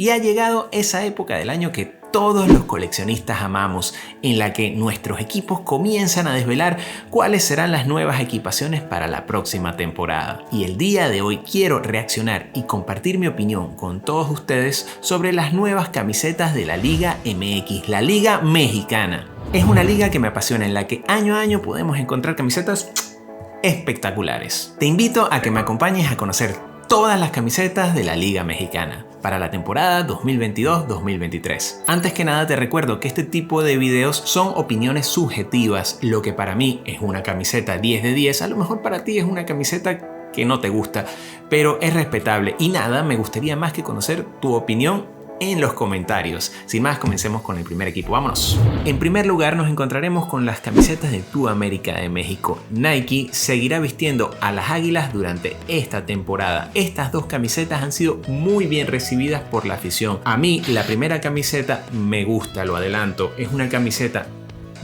Y ha llegado esa época del año que todos los coleccionistas amamos, en la que nuestros equipos comienzan a desvelar cuáles serán las nuevas equipaciones para la próxima temporada. Y el día de hoy quiero reaccionar y compartir mi opinión con todos ustedes sobre las nuevas camisetas de la Liga MX, la Liga Mexicana. Es una liga que me apasiona, en la que año a año podemos encontrar camisetas espectaculares. Te invito a que me acompañes a conocer todas las camisetas de la Liga Mexicana para la temporada 2022-2023. Antes que nada te recuerdo que este tipo de videos son opiniones subjetivas. Lo que para mí es una camiseta 10 de 10, a lo mejor para ti es una camiseta que no te gusta, pero es respetable. Y nada, me gustaría más que conocer tu opinión en los comentarios. Sin más, comencemos con el primer equipo. ¡Vámonos! En primer lugar nos encontraremos con las camisetas de Club América de México. Nike seguirá vistiendo a las Águilas durante esta temporada. Estas dos camisetas han sido muy bien recibidas por la afición. A mí la primera camiseta me gusta, lo adelanto. Es una camiseta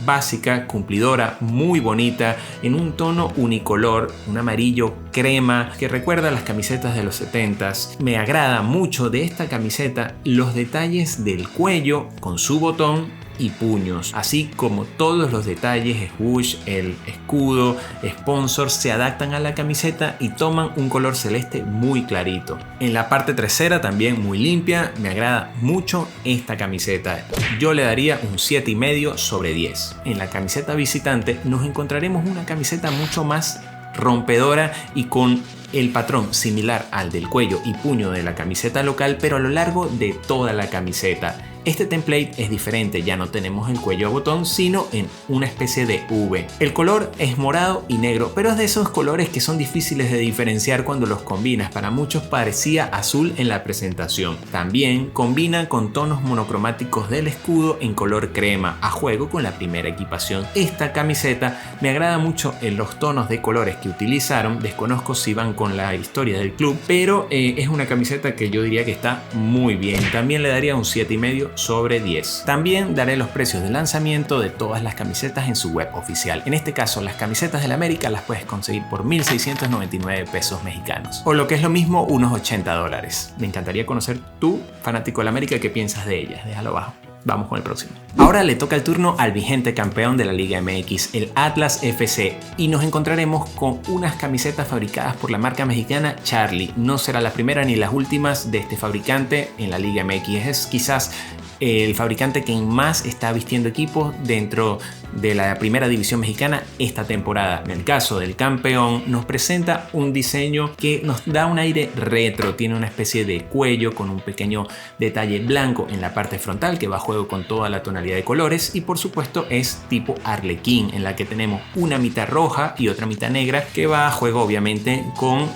básica, cumplidora, muy bonita, en un tono unicolor, un amarillo crema que recuerda a las camisetas de los 70s. Me agrada mucho de esta camiseta los detalles del cuello con su botón y puños, así como todos los detalles, swoosh, el escudo, sponsor, se adaptan a la camiseta y toman un color celeste muy clarito. En la parte trasera también muy limpia, me agrada mucho esta camiseta. Yo le daría un 7,5 sobre 10. En la camiseta visitante nos encontraremos una camiseta mucho más rompedora y con el patrón similar al del cuello y puño de la camiseta local, pero a lo largo de toda la camiseta. Este template es diferente, ya no tenemos el cuello a botón, sino en una especie de V. El color es morado y negro, pero es de esos colores que son difíciles de diferenciar cuando los combinas. Para muchos parecía azul en la presentación. También combina con tonos monocromáticos del escudo en color crema, a juego con la primera equipación. Esta camiseta me agrada mucho en los tonos de colores que utilizaron. Desconozco si van con la historia del club, pero es una camiseta que yo diría que está muy bien. También le daría un 7,5 sobre 10. También daré los precios de lanzamiento de todas las camisetas en su web oficial. En este caso, las camisetas del América las puedes conseguir por 1,699 pesos mexicanos, o lo que es lo mismo, unos $80. Me encantaría conocer tú, fanático del América, qué piensas de ellas. Déjalo abajo. Vamos con el próximo. Ahora le toca el turno al vigente campeón de la Liga MX, el Atlas FC, y nos encontraremos con unas camisetas fabricadas por la marca mexicana Charlie. No será la primera ni las últimas de este fabricante en la Liga MX. Es quizás el fabricante que más está vistiendo equipos dentro de la primera división mexicana esta temporada. En el caso del campeón nos presenta un diseño que nos da un aire retro, tiene una especie de cuello con un pequeño detalle blanco en la parte frontal que va a juego con toda la tonalidad de colores, y por supuesto es tipo Arlequín, en la que tenemos una mitad roja y otra mitad negra que va a juego obviamente con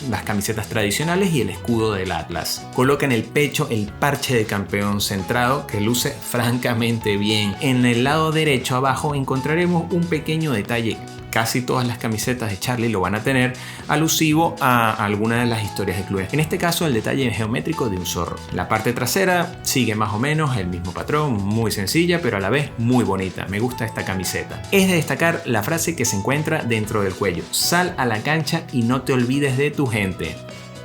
las camisetas tradicionales y el escudo del Atlas. Coloca en el pecho el parche de campeón centrado que luce francamente bien. En el lado derecho abajo encontraremos un pequeño detalle. Casi todas las camisetas de Charlie lo van a tener, alusivo a alguna de las historias de clubes. En este caso el detalle geométrico de un zorro. La parte trasera sigue más o menos el mismo patrón, muy sencilla pero a la vez muy bonita. Me gusta esta camiseta. Es de destacar la frase que se encuentra dentro del cuello: sal a la cancha y no te olvides de tu gente.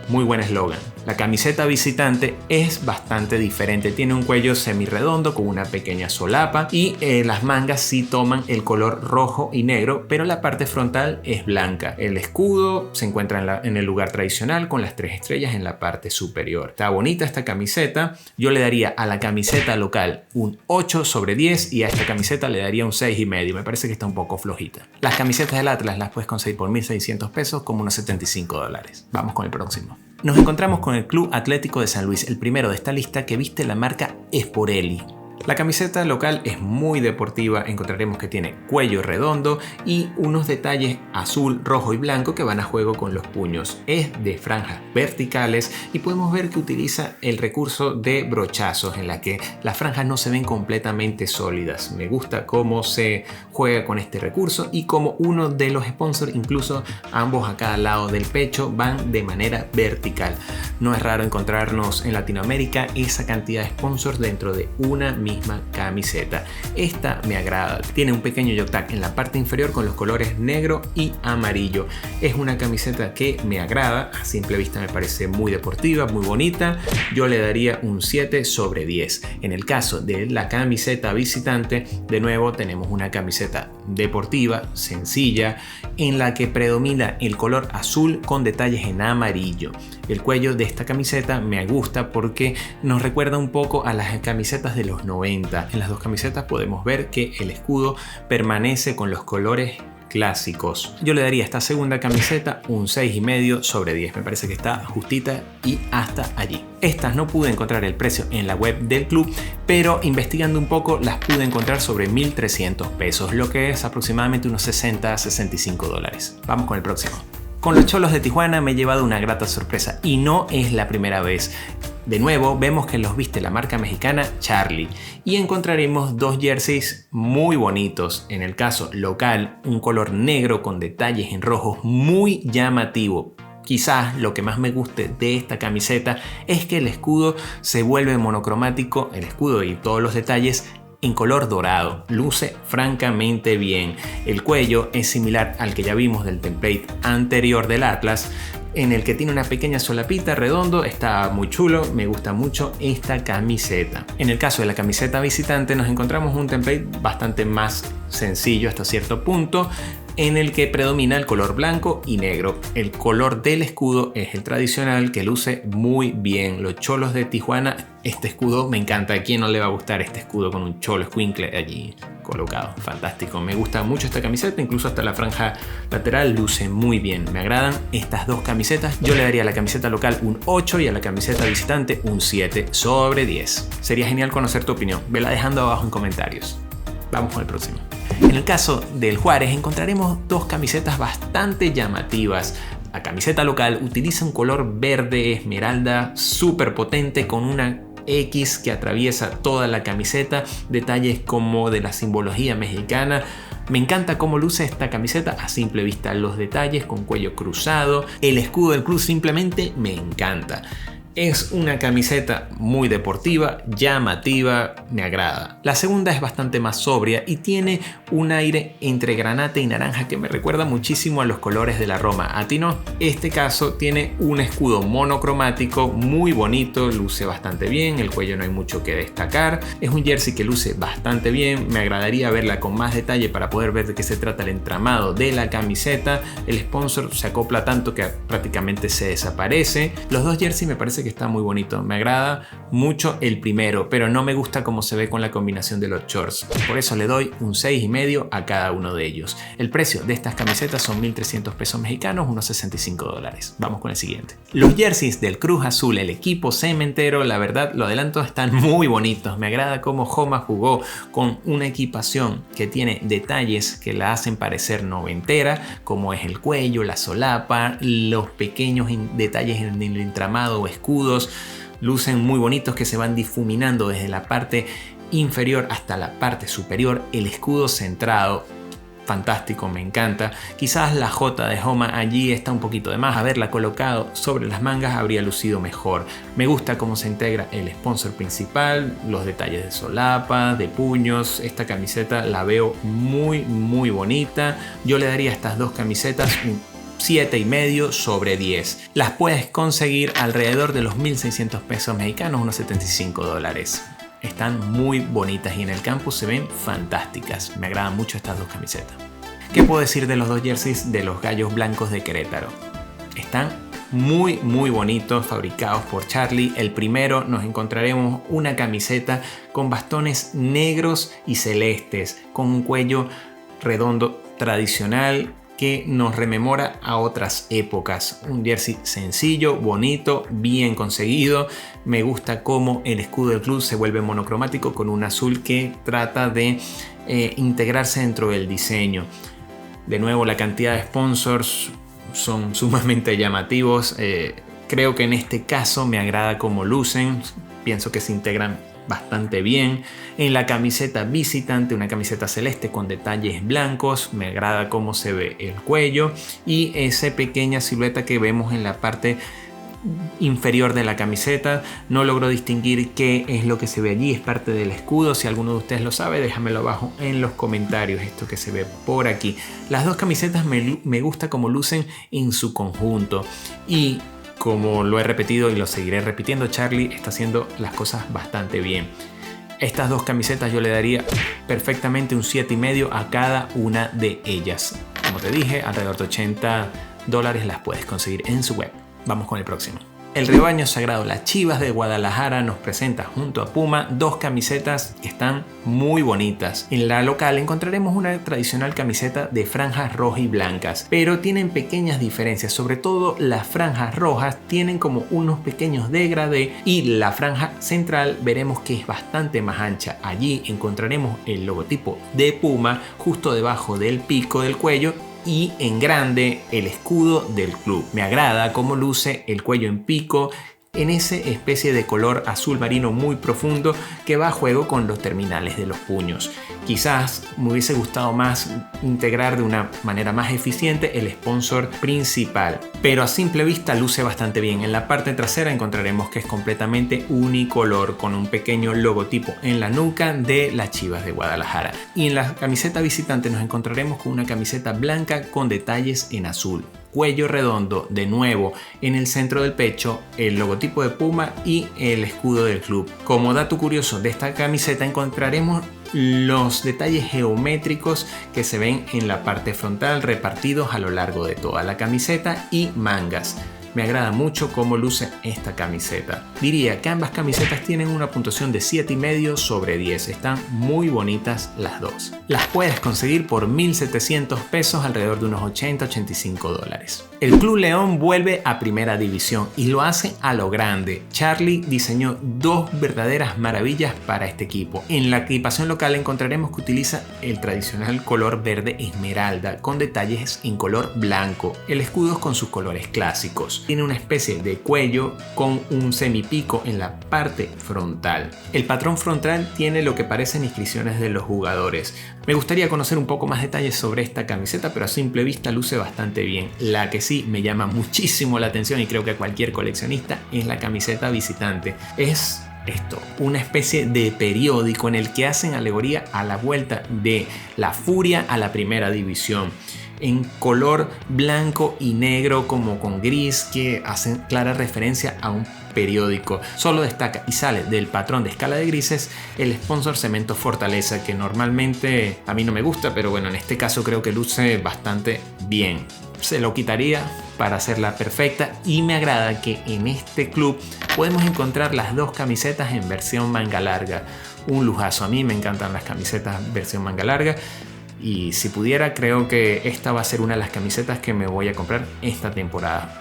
Muy buen eslogan. La camiseta visitante es bastante diferente, tiene un cuello semirredondo con una pequeña solapa y las mangas sí toman el color rojo y negro, pero la parte frontal es blanca. El escudo se encuentra en el lugar tradicional con las 3 estrellas en la parte superior. Está bonita esta camiseta. Yo le daría a la camiseta local un 8 sobre 10 y a esta camiseta le daría un 6,5. Me parece que está un poco flojita. Las camisetas del Atlas las puedes conseguir por 1,600 pesos, como unos $75. Vamos con el próximo. Nos encontramos con el Club Atlético de San Luis, el primero de esta lista que viste la marca Sporelli. La camiseta local es muy deportiva, encontraremos que tiene cuello redondo y unos detalles azul, rojo y blanco que van a juego con los puños. Es de franjas verticales y podemos ver que utiliza el recurso de brochazos en la que las franjas no se ven completamente sólidas. Me gusta cómo se juega con este recurso y cómo uno de los sponsors, incluso ambos a cada lado del pecho, van de manera vertical. No es raro encontrarnos en Latinoamérica esa cantidad de sponsors dentro de una misma misma camiseta. Esta me agrada, tiene un pequeño yoke tag en la parte inferior con los colores negro y amarillo. Es una camiseta que me agrada, a simple vista me parece muy deportiva, muy bonita. Yo le daría un 7 sobre 10. En el caso de la camiseta visitante, de nuevo tenemos una camiseta deportiva, sencilla, en la que predomina el color azul con detalles en amarillo. El cuello de esta camiseta me gusta porque nos recuerda un poco a las camisetas de los 90. En las dos camisetas podemos ver que el escudo permanece con los colores clásicos. Yo le daría a esta segunda camiseta un 6,5 sobre 10. Me parece que está justita y hasta allí. Estas no pude encontrar el precio en la web del club, pero investigando un poco las pude encontrar sobre 1.300 pesos, lo que es aproximadamente unos 60 a 65 dólares. Vamos con el próximo. Con los Cholos de Tijuana me he llevado una grata sorpresa y no es la primera vez. De nuevo vemos que los viste la marca mexicana Charlie y encontraremos dos jerseys muy bonitos. En el caso local, un color negro con detalles en rojos muy llamativo. Quizás lo que más me guste de esta camiseta es que el escudo se vuelve monocromático, el escudo y todos los detalles en color dorado. Luce francamente bien. El cuello es similar al que ya vimos del template anterior del Atlas, en el que tiene una pequeña solapita redondo. Está muy chulo, me gusta mucho esta camiseta. En el caso de la camiseta visitante nos encontramos un template bastante más sencillo hasta cierto punto, en el que predomina el color blanco y negro. El color del escudo es el tradicional, que luce muy bien. Los Cholos de Tijuana, este escudo me encanta. ¿A quién no le va a gustar este escudo con un cholo escuincle allí colocado? Fantástico, me gusta mucho esta camiseta, incluso hasta la franja lateral luce muy bien. Me agradan estas dos camisetas. Yo le daría a la camiseta local un 8 y a la camiseta visitante un 7 sobre 10. Sería genial conocer tu opinión, vela dejando abajo en comentarios. Vamos con el próximo. En el caso del Juárez encontraremos dos camisetas bastante llamativas. La camiseta local utiliza un color verde esmeralda súper potente con una X que atraviesa toda la camiseta, detalles como de la simbología mexicana. Me encanta cómo luce esta camiseta a simple vista, los detalles con cuello cruzado, el escudo del club simplemente me encanta. Es una camiseta muy deportiva, llamativa, me agrada. La segunda es bastante más sobria y tiene un aire entre granate y naranja que me recuerda muchísimo a los colores de la Roma. ¿A ti no? Este caso tiene un escudo monocromático muy bonito, luce bastante bien, el cuello no hay mucho que destacar. Es un jersey que luce bastante bien, me agradaría verla con más detalle para poder ver de qué se trata el entramado de la camiseta. El sponsor se acopla tanto que prácticamente se desaparece. Los dos jerseys me parece que está muy bonito, me agrada mucho el primero, pero no me gusta cómo se ve con la combinación de los shorts, por eso le doy un 6,5 a cada uno de ellos. El precio de estas camisetas son 1.300 pesos mexicanos, unos 65 dólares. Vamos con el siguiente. Los jerseys del Cruz Azul, el equipo cementero, la verdad lo adelanto, están muy bonitos. Me agrada cómo Joma jugó con una equipación que tiene detalles que la hacen parecer noventera, como es el cuello, la solapa, los pequeños detalles en el entramado o escudos, lucen muy bonitos que se van difuminando desde la parte inferior hasta la parte superior. El escudo centrado, fantástico, me encanta. Quizás la J de Joma allí está un poquito de más, haberla colocado sobre las mangas habría lucido mejor. Me gusta cómo se integra el sponsor principal, los detalles de solapa, de puños. Esta camiseta la veo muy bonita. Yo le daría a estas dos camisetas un 7,5 sobre 10. Las puedes conseguir alrededor de los 1.600 pesos mexicanos, unos 75 dólares. Están muy bonitas y en el campus se ven fantásticas. Me agradan mucho estas dos camisetas. ¿Qué puedo decir de los dos jerseys de los Gallos Blancos de Querétaro? Están muy bonitos, fabricados por Charlie. El primero nos encontraremos una camiseta con bastones negros y celestes, con un cuello redondo tradicional que nos rememora a otras épocas. Un jersey sencillo, bonito, bien conseguido. Me gusta cómo el escudo del club se vuelve monocromático con un azul que trata de integrarse dentro del diseño. De nuevo, la cantidad de sponsors son sumamente llamativos. Creo que en este caso me agrada cómo lucen. Pienso que se integran bastante bien. En la camiseta visitante, una camiseta celeste con detalles blancos, me agrada cómo se ve el cuello y esa pequeña silueta que vemos en la parte inferior de la camiseta. No logro distinguir qué es lo que se ve allí, es parte del escudo. Si alguno de ustedes lo sabe, déjamelo abajo en los comentarios, esto que se ve por aquí. Las dos camisetas me gusta cómo lucen en su conjunto, y como lo he repetido y lo seguiré repitiendo, Charlie está haciendo las cosas bastante bien. Estas dos camisetas yo le daría perfectamente un 7,5 a cada una de ellas. Como te dije, alrededor de $80 las puedes conseguir en su web. Vamos con el próximo. El rebaño sagrado Las Chivas de Guadalajara nos presenta junto a Puma dos camisetas que están muy bonitas. En la local encontraremos una tradicional camiseta de franjas rojas y blancas, pero tienen pequeñas diferencias. Sobre todo las franjas rojas tienen como unos pequeños degradés, y la franja central veremos que es bastante más ancha. Allí encontraremos el logotipo de Puma justo debajo del pico del cuello, y en grande el escudo del club. Me agrada cómo luce el cuello en pico, en esa especie de color azul marino muy profundo que va a juego con los terminales de los puños. Quizás me hubiese gustado más integrar de una manera más eficiente el sponsor principal, pero a simple vista luce bastante bien. En la parte trasera encontraremos que es completamente unicolor, con un pequeño logotipo en la nuca de las Chivas de Guadalajara. Y en la camiseta visitante nos encontraremos con una camiseta blanca con detalles en azul. Cuello redondo, de nuevo en el centro del pecho, el logotipo de Puma y el escudo del club. Como dato curioso de esta camiseta encontraremos los detalles geométricos que se ven en la parte frontal repartidos a lo largo de toda la camiseta y mangas. Me agrada mucho cómo luce esta camiseta. Diría que ambas camisetas tienen una puntuación de 7,5 sobre 10. Están muy bonitas las dos. Las puedes conseguir por $1,700, alrededor de unos $80-85. El Club León vuelve a Primera División y lo hace a lo grande. Charlie diseñó dos verdaderas maravillas para este equipo. En la equipación local encontraremos que utiliza el tradicional color verde esmeralda con detalles en color blanco. El escudo con sus colores clásicos. Tiene una especie de cuello con un semipico en la parte frontal. El patrón frontal tiene lo que parecen inscripciones de los jugadores. Me gustaría conocer un poco más detalles sobre esta camiseta, pero a simple vista luce bastante bien. La que sí me llama muchísimo la atención, y creo que a cualquier coleccionista, es la camiseta visitante. Es esto, una especie de periódico en el que hacen alegoría a la vuelta de la Furia a la Primera División, en color blanco y negro como con gris, que hacen clara referencia a un periódico. Solo destaca y sale del patrón de escala de grises el sponsor Cemento Fortaleza, que normalmente a mí no me gusta, pero bueno, en este caso creo que luce bastante bien. Se lo quitaría para hacerla perfecta, y me agrada que en este club podemos encontrar las dos camisetas en versión manga larga. Un lujazo. A mí me encantan las camisetas versión manga larga, y si pudiera, creo que esta va a ser una de las camisetas que me voy a comprar esta temporada.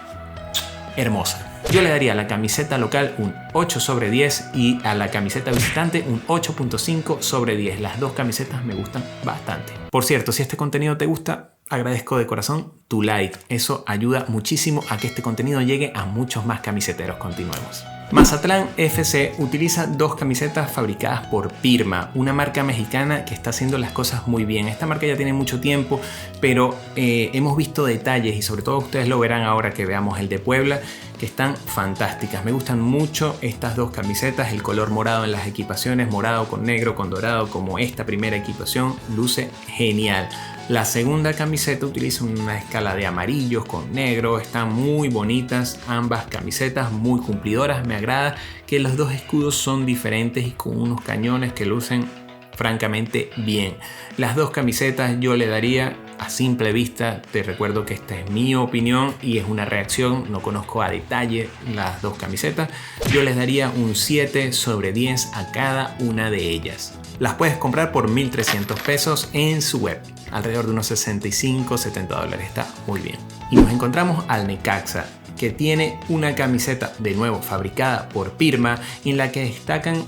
Hermosa. Yo le daría a la camiseta local un 8 sobre 10 y a la camiseta visitante un 8.5 sobre 10. Las dos camisetas me gustan bastante. Por cierto, si este contenido te gusta, agradezco de corazón tu like. Eso ayuda muchísimo a que este contenido llegue a muchos más camiseteros. Continuemos. Mazatlán FC utiliza dos camisetas fabricadas por Pirma, una marca mexicana que está haciendo las cosas muy bien. Esta marca ya tiene mucho tiempo, pero hemos visto detalles, y sobre todo ustedes lo verán ahora que veamos el de Puebla, que están fantásticas. Me gustan mucho estas dos camisetas, el color morado en las equipaciones, morado con negro, con dorado, como esta primera equipación, luce genial. La segunda camiseta utiliza una escala de amarillos con negro. Están muy bonitas ambas camisetas, muy cumplidoras. Me agrada que los dos escudos son diferentes y con unos cañones que lucen francamente bien. Las dos camisetas yo le daría, a simple vista, te recuerdo que esta es mi opinión y es una reacción, no conozco a detalle las dos camisetas, yo les daría un 7 sobre 10 a cada una de ellas. Las puedes comprar por $1,300 en su web, alrededor de unos $65-70. Está muy bien. Y nos encontramos al Necaxa, que tiene una camiseta de nuevo fabricada por Pirma, en la que destacan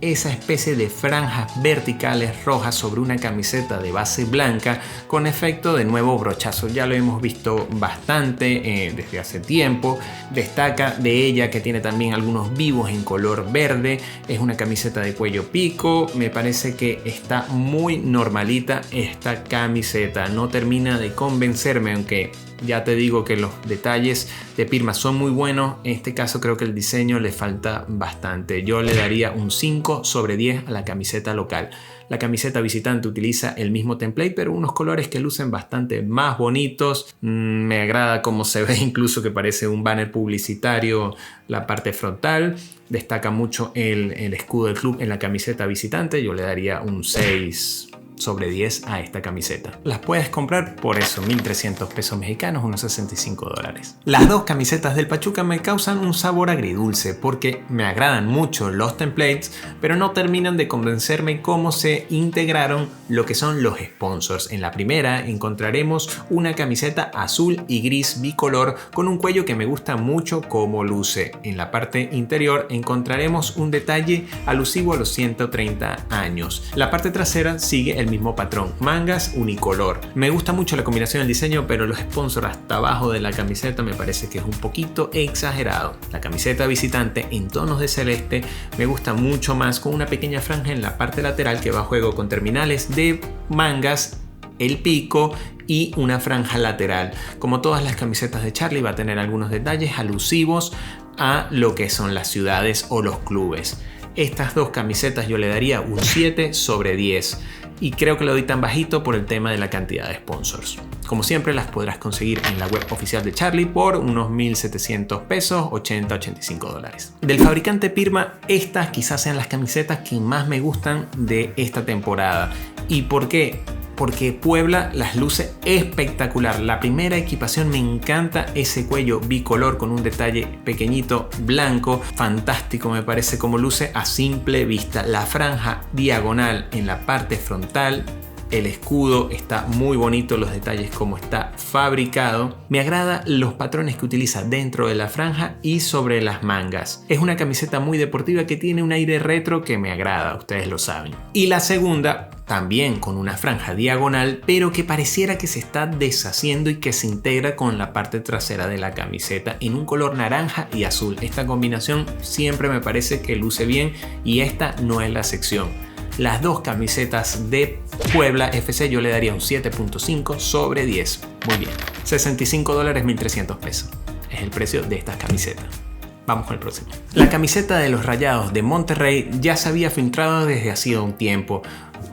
esa especie de franjas verticales rojas sobre una camiseta de base blanca con efecto de nuevo brochazo. Ya lo hemos visto bastante desde hace tiempo. Destaca de ella que tiene también algunos vivos en color verde. Es una camiseta de cuello pico. Me parece que está muy normalita esta camiseta. No termina de convencerme, aunque Ya te digo que los detalles de Pirma son muy buenos. En este caso creo que el diseño le falta bastante. Yo le daría un 5 sobre 10 a la camiseta local. La camiseta visitante utiliza el mismo template, pero unos colores que lucen bastante más bonitos. Me agrada cómo se ve, incluso que parece un banner publicitario la parte frontal. Destaca mucho el escudo del club en la camiseta visitante. Yo le daría un 6 sobre 10 a esta camiseta. Las puedes comprar por eso, 1.300 pesos mexicanos, unos 65 dólares. Las dos camisetas del Pachuca me causan un sabor agridulce porque me agradan mucho los templates, pero no terminan de convencerme cómo se integraron lo que son los sponsors. En la primera encontraremos una camiseta azul y gris bicolor con un cuello que me gusta mucho cómo luce. En la parte interior encontraremos un detalle alusivo a los 130 años. La parte trasera sigue el mismo patrón, mangas unicolor. Me gusta mucho la combinación del diseño, pero los sponsors hasta abajo de la camiseta me parece que es un poquito exagerado. La camiseta visitante en tonos de celeste me gusta mucho más, con una pequeña franja en la parte lateral que va a juego con terminales de mangas, el pico y una franja lateral. Como todas las camisetas de Charlie, va a tener algunos detalles alusivos a lo que son las ciudades o los clubes. Estas dos camisetas yo le daría un 7 sobre 10 y creo que lo doy tan bajito por el tema de la cantidad de sponsors. Como siempre, las podrás conseguir en la web oficial de Charlie por unos 1.700 pesos, 80-85 dólares. Del fabricante Pirma, estas quizás sean las camisetas que más me gustan de esta temporada. ¿Y por qué? Porque Puebla las luce espectacular. La primera equipación me encanta ese cuello bicolor con un detalle pequeñito blanco, fantástico me parece como luce a simple vista. La franja diagonal en la parte frontal, el escudo está muy bonito, los detalles como está fabricado. Me agrada los patrones que utiliza dentro de la franja y sobre las mangas. Es una camiseta muy deportiva que tiene un aire retro que me agrada, ustedes lo saben. Y la segunda, también con una franja diagonal, pero que pareciera que se está deshaciendo y que se integra con la parte trasera de la camiseta en un color naranja y azul. Esta combinación siempre me parece que luce bien y esta no es la excepción. Las dos camisetas de Puebla FC yo le daría un 7.5 sobre 10. Muy bien. 65 dólares, 1.300 pesos. Es el precio de estas camisetas. Vamos con el próximo. La camiseta de los Rayados de Monterrey ya se había filtrado desde hacía un tiempo.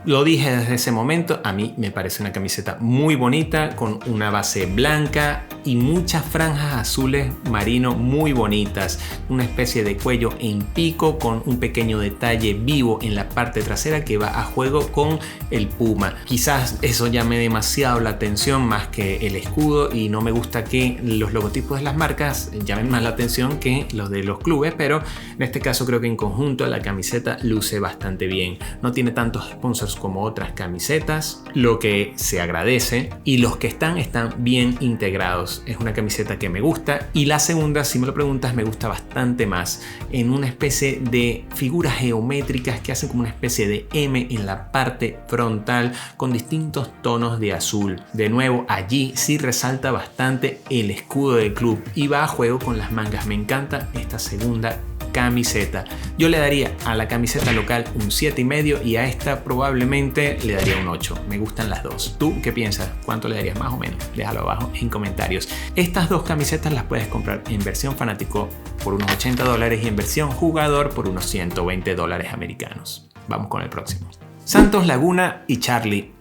Lo dije desde ese momento, a mí me parece una camiseta muy bonita con una base blanca y muchas franjas azules marino muy bonitas. Una especie de cuello en pico con un pequeño detalle vivo en la parte trasera que va a juego con el puma. Quizás eso llame demasiado la atención más que el escudo y no me gusta que los logotipos de las marcas llamen más la atención que los de los clubes, pero en este caso creo que en conjunto la camiseta luce bastante bien. No tiene tantos sponsors como otras camisetas, lo que se agradece, y los que están bien integrados. Es una camiseta que me gusta, y la segunda, si me lo preguntas, me gusta bastante más, en una especie de figuras geométricas que hacen como una especie de M en la parte frontal con distintos tonos de azul. De nuevo, allí sí resalta bastante el escudo del club y va a juego con las mangas. Me encanta esta segunda camiseta. Yo le daría a la camiseta local un 7,5 y a esta probablemente le daría un 8. Me gustan las dos. ¿Tú qué piensas? ¿Cuánto le darías más o menos? Déjalo abajo en comentarios. Estas dos camisetas las puedes comprar en versión fanático por unos 80 dólares y en versión jugador por unos 120 dólares americanos. Vamos con el próximo. Santos Laguna y Charlie.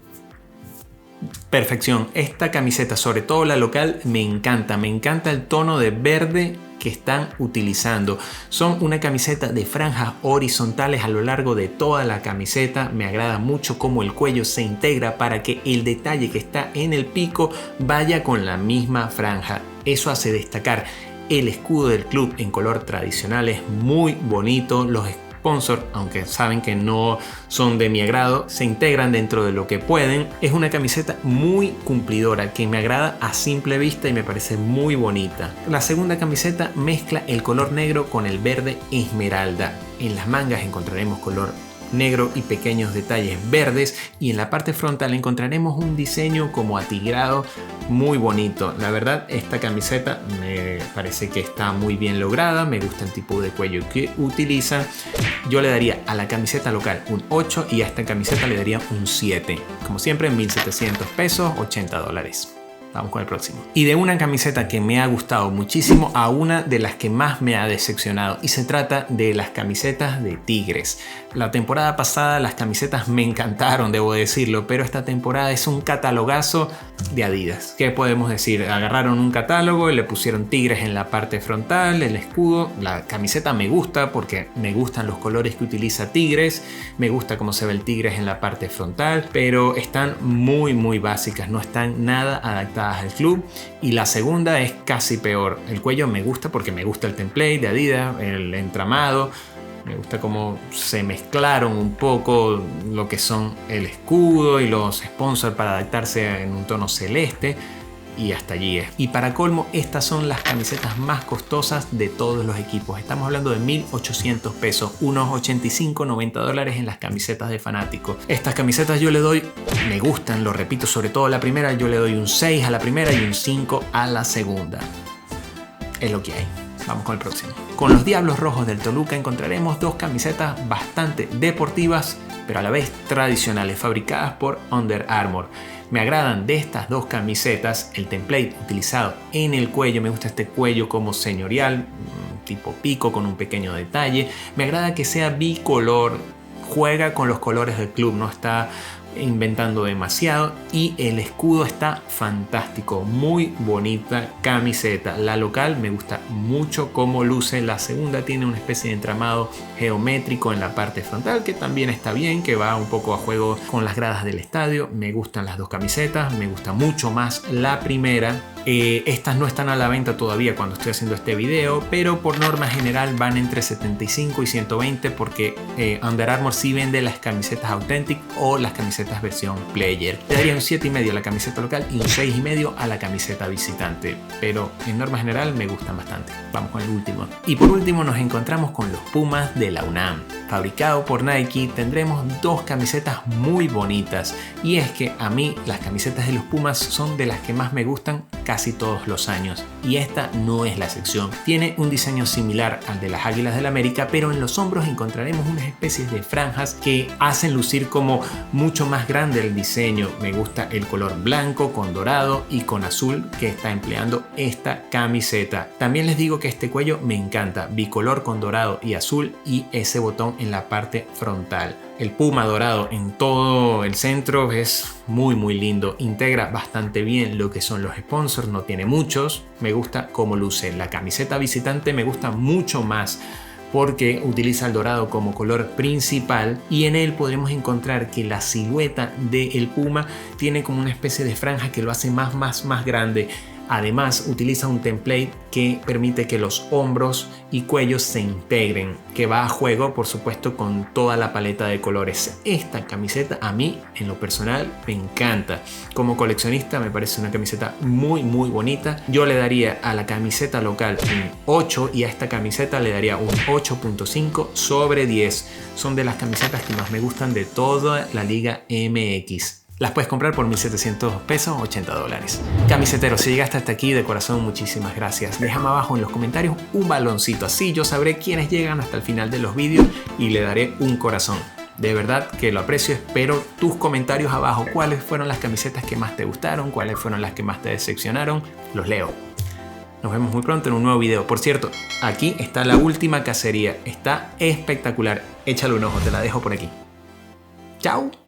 Perfección. Esta camiseta, sobre todo la local, me encanta. Me encanta el tono de verde que están utilizando. Son una camiseta de franjas horizontales a lo largo de toda la camiseta. Me agrada mucho cómo el cuello se integra para que el detalle que está en el pico vaya con la misma franja. Eso hace destacar el escudo del club en color tradicional. Es muy bonito. Los sponsor, aunque saben que no son de mi agrado, se integran dentro de lo que pueden. Es una camiseta muy cumplidora que me agrada a simple vista y me parece muy bonita. La segunda camiseta mezcla el color negro con el verde esmeralda. En las mangas encontraremos color negro y pequeños detalles verdes, y en la parte frontal encontraremos un diseño como atigrado muy bonito. La verdad, esta camiseta me parece que está muy bien lograda. Me gusta el tipo de cuello que utiliza. Yo le daría a la camiseta local un 8 y a esta camiseta le daría un 7. Como siempre, 1.700 pesos, 80 dólares. Vamos con el próximo. Y de una camiseta que me ha gustado muchísimo a una de las que más me ha decepcionado. Y se trata de las camisetas de Tigres. La temporada pasada las camisetas me encantaron, debo decirlo. Pero esta temporada es un catalogazo de Adidas. ¿Qué podemos decir? Agarraron un catálogo y le pusieron Tigres en la parte frontal, el escudo. La camiseta me gusta porque me gustan los colores que utiliza Tigres. Me gusta cómo se ve el Tigres en la parte frontal. Pero están muy básicas. No están nada adaptadas al club. Y la segunda es casi peor. El cuello me gusta porque me gusta el template de Adidas, el entramado, me gusta cómo se mezclaron un poco lo que son el escudo y los sponsors para adaptarse en un tono celeste. Y hasta allí es. Y para colmo, estas son las camisetas más costosas de todos los equipos. Estamos hablando de 1.800 pesos, unos 85-90 dólares en las camisetas de fanáticos. Estas camisetas yo le doy, me gustan, lo repito, sobre todo la primera, yo le doy un 6 a la primera y un 5 a la segunda. Es lo que hay. Vamos con el próximo. Con los Diablos Rojos del Toluca encontraremos dos camisetas bastante deportivas, pero a la vez tradicionales, fabricadas por Under Armour. Me agradan de estas dos camisetas el template utilizado en el cuello. Me gusta este cuello como señorial, tipo pico con un pequeño detalle. Me agrada que sea bicolor, juega con los colores del club, no está inventando demasiado. Y el escudo está fantástico, muy bonita camiseta. La local me gusta mucho cómo luce. La segunda tiene una especie de entramado geométrico en la parte frontal que también está bien, que va un poco a juego con las gradas del estadio. Me gustan las dos camisetas, me gusta mucho más la primera. Estas no están a la venta todavía cuando estoy haciendo este video, pero por norma general van entre 75 y 120 porque Under Armour sí vende las camisetas Authentic o las camisetas versión Player. Le daría un 7,5 a la camiseta local y un 6,5 a la camiseta visitante, pero en norma general me gustan bastante. Vamos con el último. Y por último nos encontramos con los Pumas de la UNAM. Fabricado por Nike, tendremos dos camisetas muy bonitas, y es que a mí las camisetas de los Pumas son de las que más me gustan casi todos los años, y esta no es la excepción. Tiene un diseño similar al de las Águilas del América, pero en los hombros encontraremos unas especies de franjas que hacen lucir como mucho más grande el diseño. Me gusta el color blanco con dorado y con azul que está empleando esta camiseta. También les digo que este cuello me encanta, bicolor con dorado y azul, y ese botón en la parte frontal. El puma dorado en todo el centro es muy lindo, integra bastante bien lo que son los sponsors, no tiene muchos. Me gusta cómo luce. La camiseta visitante me gusta mucho más porque utiliza el dorado como color principal, y en él podremos encontrar que la silueta del puma tiene como una especie de franja que lo hace más grande. Además utiliza un template que permite que los hombros y cuellos se integren, que va a juego por supuesto con toda la paleta de colores. Esta camiseta a mí en lo personal me encanta. Como coleccionista me parece una camiseta muy bonita. Yo le daría a la camiseta local un 8 y a esta camiseta le daría un 8.5 sobre 10. Son de las camisetas que más me gustan de toda la Liga MX. Las puedes comprar por 1.700 pesos, 80 dólares. Camisetero, si llegaste hasta aquí, de corazón, muchísimas gracias. Déjame abajo en los comentarios un baloncito, así yo sabré quiénes llegan hasta el final de los vídeos y le daré un corazón. De verdad que lo aprecio, espero tus comentarios abajo. ¿Cuáles fueron las camisetas que más te gustaron? ¿Cuáles fueron las que más te decepcionaron? Los leo. Nos vemos muy pronto en un nuevo video. Por cierto, aquí está la última cacería. Está espectacular. Échale un ojo, te la dejo por aquí. ¡Chao!